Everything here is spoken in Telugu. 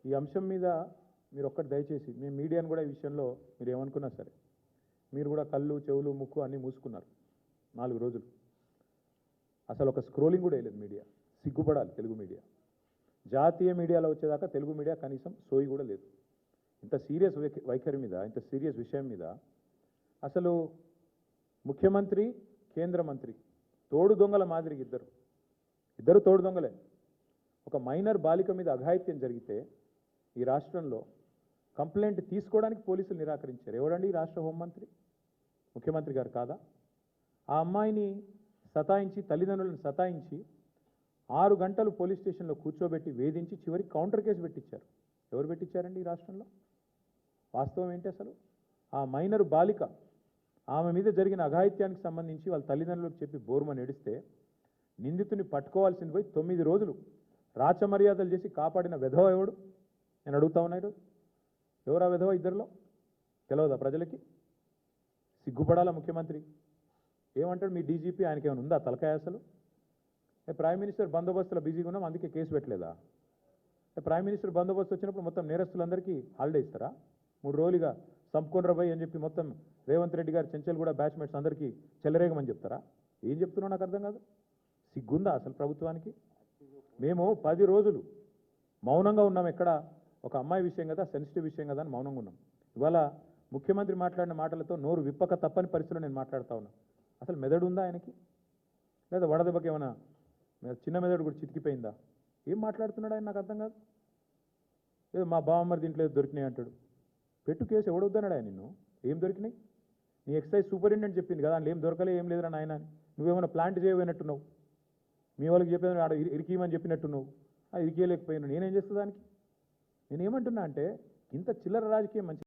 ఈ అంశం మీద మీరు ఒక్కటి దయచేసి మేము మీడియాను కూడా ఈ విషయంలో మీరు ఏమనుకున్నా సరే మీరు కూడా కళ్ళు చెవులు ముక్కు అన్నీ మూసుకున్నారు 4 రోజులు. అసలు ఒక స్క్రోలింగ్ కూడా వేయలేదు మీడియా. సిగ్గుపడాలి తెలుగు మీడియా. జాతీయ మీడియాలో వచ్చేదాకా తెలుగు మీడియా కనీసం సోయి కూడా లేదు. ఇంత సీరియస్ వైఖరి మీద, ఇంత సీరియస్ విషయం మీద అసలు ముఖ్యమంత్రి, కేంద్ర మంత్రి తోడు దొంగల మాదిరిగా ఇద్దరు తోడు దొంగలే. ఒక మైనర్ బాలిక మీద అఘాయిత్యం జరిగితే ఈ రాష్ట్రంలో కంప్లైంట్ తీసుకోవడానికి పోలీసులు నిరాకరించారు. ఎవడండి ఈ రాష్ట్ర హోంమంత్రి? ముఖ్యమంత్రి గారు కాదా? ఆ అమ్మాయిని సతాయించి, తల్లిదండ్రులను సతాయించి 6 గంటలు పోలీస్ స్టేషన్లో కూర్చోబెట్టి వేధించి చివరికి కౌంటర్ కేసు పెట్టించారు. ఎవరు పెట్టించారండి ఈ రాష్ట్రంలో? వాస్తవం ఏంటి అసలు? ఆ మైనర్ బాలిక ఆమె మీద జరిగిన అఘాయిత్యానికి సంబంధించి వాళ్ళ తల్లిదండ్రులకు చెప్పి బోర్మని ఏడిస్తే నిందితుని పట్టుకోవాల్సింది పోయి 9 రోజులు రాచమర్యాదలు చేసి కాపాడిన వెధవ ఎవడు? నేను అడుగుతా ఉన్నా ఈరోజు. ఎవరా వెధవ? ఇద్దరిలో తెలియదా ప్రజలకి? సిగ్గుపడాలా ముఖ్యమంత్రి? ఏమంటాడు మీ డీజీపీ? ఆయనకి ఏమైనా ఉందా తలకాయ అసలు? ప్రైమ్ మినిస్టర్ బందోబస్తులో బిజీగా ఉన్నాం అందుకే కేసు పెట్టలేదా? ప్రైమ్ మినిస్టర్ బందోబస్తు వచ్చినప్పుడు మొత్తం నేరస్తులందరికీ హాలిడే ఇస్తారా? 3 రోజులుగా సంపుకొండ్ర పోయి అని చెప్పి మొత్తం రేవంత్ రెడ్డి గారు చెంచల్ కూడా బ్యాచ్మేట్స్ అందరికీ చెలరేగమని చెప్తారా? ఏం చెప్తున్నావు నాకు అర్థం కాదు. సిగ్గుందా అసలు ప్రభుత్వానికి? మేము 10 రోజులు మౌనంగా ఉన్నాం. ఎక్కడ ఒక అమ్మాయి విషయం కదా, సెన్సిటివ్ విషయం కదా అని మౌనంగా ఉన్నాం. ఇవాళ ముఖ్యమంత్రి మాట్లాడిన మాటలతో నోరు విప్పక తప్పని పరిస్థితిలో నేను మాట్లాడుతూ ఉన్నా. అసలు మెదడు ఉందా ఆయనకి? లేదా వడదెబ్బకి ఏమైనా చిన్న మెదడు కూడా చితికిపోయిందా? ఏం మాట్లాడుతున్నాడు ఆయన? నాకు అర్థం కాదు. ఏదో మా బావమ్మరి దీంట్లో ఏదో దొరికినాయి అంటాడు. పెట్టు కేసు. ఎవడొద్దన్నాడు ఆయన నిన్ను? ఏం దొరికినాయి? నీ ఎక్సైజ్ సూపరింటెండెంట్ చెప్పింది కదా, అందులో ఏం దొరకలే, ఏం లేదురా నాయన. నువ్వేమైనా ప్లాంట్ చేయబోయినట్టున్నావు. మీ వాళ్ళకి చెప్పేది ఆడ ఇరికీమని చెప్పినట్టున్నావు. అది ఇరికేయలేకపోయినా నేనేం చేస్తా దానికి? నేనేమంటున్నా అంటే ఇంత చిల్లర రాజకీయం మంచి